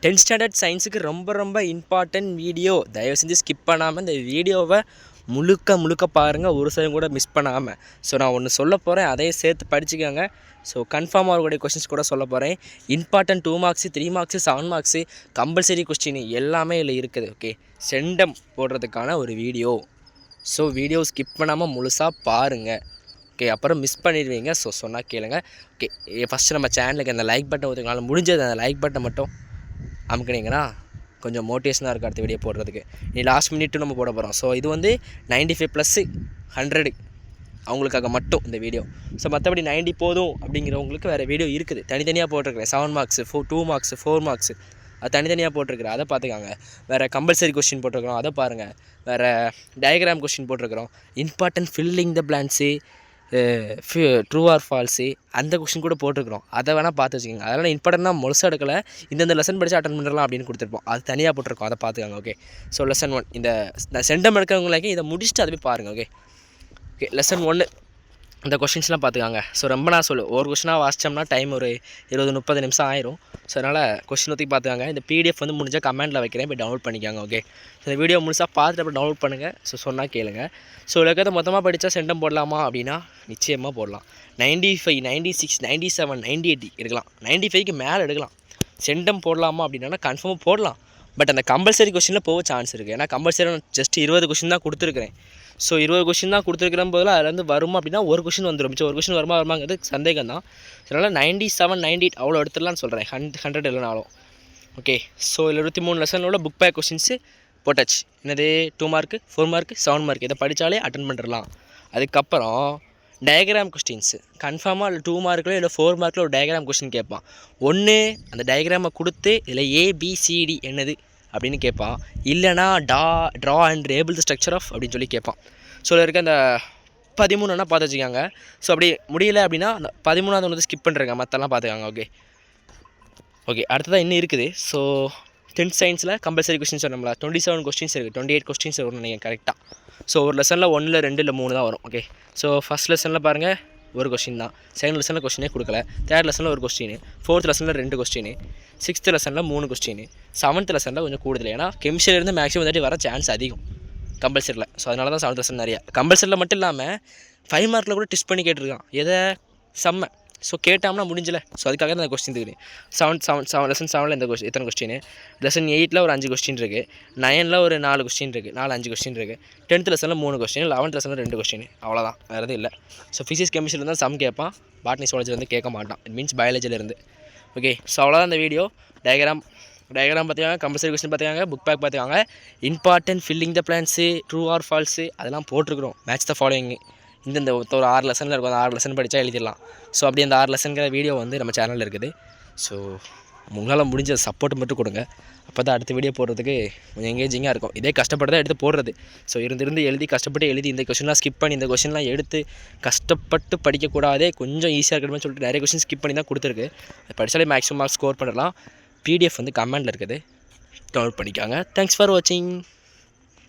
10th standard சயின்ஸுக்கு ரொம்ப important video. தயவு செஞ்சு ஸ்கிப் பண்ணாமல் இந்த வீடியோவை முழுக்க பாருங்கள், ஒரு சைடும் கூட மிஸ் பண்ணாமல். ஸோ நான் ஒன்று சொல்ல போகிறேன், அதையே சேர்த்து படிச்சுக்கோங்க. ஸோ கன்ஃபார்மாக அவர்களுடைய கொஸ்டின்ஸ் கூட சொல்ல போகிறேன். Important 2 marks 3 marks 7 marks compulsory question எல்லாமே இதில் இருக்குது. ஓகே, செண்டம் போடுறதுக்கான ஒரு வீடியோ. ஸோ வீடியோ ஸ்கிப் பண்ணாமல் முழுசாக பாருங்கள். ஓகே, அப்புறம் மிஸ் பண்ணிடுவீங்க. ஸோ சொன்னால் கேளுங்க. ஓகே, ஃபஸ்ட்டு நம்ம சேனலுக்கு அந்த லைக் பட்டன் ஒதுக்கினாலும் முடிஞ்சது அந்த லைக் பட்டன் மட்டும் அமுக்குனீங்கன்னா கொஞ்சம் மோட்டிவேஷனாக இருக்குது அடுத்த வீடியோ போடுறதுக்கு. நீ லாஸ்ட் மினிட்டும் நம்ம போட போகிறோம். ஸோ இது வந்து 95+, 100 அவங்களுக்காக மட்டும் இந்த வீடியோ. ஸோ மற்றபடி 90 போதும் அப்படிங்கிறவங்களுக்கு வேறு வீடியோ இருக்குது, தனித்தனியாக போட்டிருக்கிறேன். 7 மார்க்ஸு 2 மார்க்ஸு 4 மார்க்ஸு அது தனித்தனியாக போட்டிருக்கிறேன், அதை பார்த்துக்காங்க. வேறு கம்பல்சரி கொஸ்டின் போட்டிருக்கிறோம், அதை பாருங்கள். வேறு டயக்ராம் கொஸ்டின் போட்டிருக்கிறோம், important filling the blanks, true or falls அந்த கொஸ்டின் கூட போட்டிருக்கிறோம், அதை வேணால் பார்த்து வச்சுக்கோங்க. அதனால் இம்பார்ட்டன்ட்னா முழுசாக எடுக்கலை, இந்தந்த லெசன் படித்து அட்டன் பண்ணுறலாம் அப்படின்னு கொடுத்துருப்போம், அது தனியாக போட்டிருக்கோம், அதை பார்த்துக்காங்க. ஓகே, ஸோ லெசன் 1 இந்த செண்டம் எடுக்கிறவங்களுக்கு இதை முடிச்சுட்டு அதை போய் பாருங்கள். ஓகே ஓகே, லெசன் 1 இந்த கொஷின்ஸ்லாம் பார்த்துக்காங்க. ஸோ ரொம்ப நான் ஒரு கொஷினாக வாசித்தோம்னா டைம் ஒரு 20-30 நிமிஷம் ஆயிரும். ஸோ அதனால் கொஷின் ஒத்தி பார்த்துக்காங்க. இந்த பிடிஎஃப் வந்து முடிஞ்சால் கமெண்ட்டில் வைக்கிறேன், போய் டவுன்லோட் பண்ணிக்காங்க. ஓகே, ஸோ இந்த வீடியோ முழுசாக பார்த்துட்டு அப்புறம் டவுன்லோட் பண்ணுங்கள். ஸோ சொன்னால் கேளுங்க. ஸோ இருக்கிறத மொத்தமாக படித்தா செண்டம் போடலாமா அப்படின்னா நிச்சயமாக போடலாம். 95, 96, 97, 98 எடுக்கலாம், 95க்கு மேலே எடுக்கலாம். செண்டம் போடலாமா அப்படின்னா கன்ஃபார்மாக போடலாம். பட் அந்த கம்பல்சரி கொஸ்டினில் போக சான்ஸ் இருக்குது. ஏன்னா கம்பல்சரி ஜஸ்ட் 20 கொஸ்டின் தான் கொடுத்துருக்குறேன். ஸோ 20 கொஸ்டின் தான் கொடுத்துருக்கிற போதில் அதுலேருந்து வருமா அப்படின்னா ஒரு கொஸ்டின் வந்துடும். மிச்சம் ஒரு கொஸ்டின் வருமாங்கிறது சந்தேகம் தான். அதனால் 97, 98 அவ்வளோ எடுத்துடலான்னு சொல்கிறேன், 100 இல்லைனாலும். ஓகே, ஸோ இதில் 23 லெசனோட புக் பேக் கொஸ்டின்ஸு போட்டாச்சு. என்னது 2 மார்க்கு 4 மார்க்கு 7 மார்க் இதை படித்தாலே அட்டன் பண்ணிடலாம். அதுக்கப்புறம் டயக்ராம் கொஸ்டின்ஸு கன்ஃபார்மாக இல்லை 2 மார்க்கில் இல்லை 4 மார்க்கில் ஒரு டயக்ராம் கொஸ்டின் கேட்பான். ஒன்று அந்த டயக்ராமை கொடுத்து இதில் ABCD என்னது அப்படின்னு கேட்பான், இல்லைனா draw and label the structure of அப்படின்னு சொல்லி கேட்பான். ஸோ இருக்க அந்த 13 பார்த்து வச்சுக்காங்க. ஸோ அப்படி முடியல அப்படின்னா அந்த 13வது வந்து ஸ்கிப் பண்ணுறேங்க, மற்றெல்லாம் பார்த்துக்காங்க. ஓகே ஓகே, அடுத்ததான் இன்னும் இருக்குது. ஸோ 10th சயின்ஸில் கம்பல்சரி கொஸ்டின்ஸ் நம்மளா 27 கொஸ்டின்ஸ் இருக்குது, 28 கொஸ்டின்ஸ் வரும் நீங்கள் கரெக்டாக. ஸோ ஒரு லெசனில் 1 இல்லை 2 இல்லை 3 தான் வரும். ஓகே, ஸோ ஃபஸ்ட் லெசனில் பாருங்கள் ஒரு கொஸ்டின் தான், செகண்ட் லெசனில் கொஸ்டினே கொடுக்கல, தேர்ட் லெசனில் ஒரு கொஸ்டின், 4th லெசனில் 2 கொஸ்டின், 6th லெசனில் 3 கொஸ்டின், 7th லெசனில் கொஞ்சம் கூடுதல். ஏன்னா கெமிஸ்ட்ரியிலேருந்து மேக்ஸிமம் வந்துட்டு வர சான்ஸ் அதிகம் கம்பல்சரியில். ஸோ அதனால தான் 7th லெசன் நிறையா. கம்பல்சரியில் மட்டும் இல்லாமல் 5 மார்க்கில் கூட டெஸ்ட் பண்ணி கேட்டிருக்கான், எதை செம்ம. ஸோ கேட்டாம்னா முடிஞ்சல. ஸோ அதுக்காக தான் அந்த கொஸ்டின் இருக்குது. லெசன் 7ல் இந்த எத்தனை கொஸ்டின், லெசன் 8ல் ஒரு 5 கொஸ்டின் இருக்குது, 9ல் ஒரு 4 கொஸ்டின் இருக்குது, 5 கொஸ்டின் இருக்குது, 10th லெசனில் 3 கொஸ்டின், 11th லெசனில் 2 கொஸ்டின், அவ்வளோதான், வேறு எதுவும் இல்லை. ஸோ ஃபிசிக்ஸ் கெமிஸ்ட்ரியில் தான் சம் கேட்பான், பாட்னி சுவாலஜிலேருந்து கேட்க மாட்டான், இட் மீன்ஸ் பயாலஜிலேருந்து. ஓகே, ஸோ அவ்வளோதான் இந்த வீடியோ. டயக்ராம் பார்த்துக்காங்க, கம்பல்சரி கொஸ்டின் பார்த்துக்காங்க, புக் பேக் பார்த்துக்காங்க, important filling the blanks, true or false அதெல்லாம் போட்டிருக்கிறோம். மேட்ச் த ஃபாலோயிங் இந்த ஒரு 6 லெசனில் இருக்கும், அந்த 6 லெசன் படித்தா எழுதிடலாம். ஸோ அப்படி அந்த 6 லெசன்கிற வீடியோ வந்து நம்ம சேனலில் இருக்குது. ஸோ உங்களால் முடிஞ்ச சப்போர்ட் மட்டும் கொடுங்க, அப்போ தான் அடுத்த வீடியோ போடுறதுக்கு கொஞ்சம் எங்கேஜிங்காக இருக்கும். இதே கஷ்டப்பட்டு தான் எடுத்து போடுறது. ஸோ இருந்து எழுதி இந்த கொஸ்டின்லாம் ஸ்கிப் பண்ணி இந்த கொஸ்டின்லாம் எடுத்து கஷ்டப்பட்டு படிக்கக்கூடாதே, கொஞ்சம் ஈஸியாக இருக்கணும்னு சொல்லிட்டு நிறைய கொஸ்டின் ஸ்கிப் பண்ணி தான் கொடுத்துருக்கு. படித்தாலே மேக்ஸிமம் மார்க்ஸ் ஸ்கோர் பண்ணலாம். PDF வந்து கமெண்டில் இருக்குது, டவுன்லோட் பண்ணிக்காங்க. தேங்க்ஸ் ஃபார் வாட்சிங்.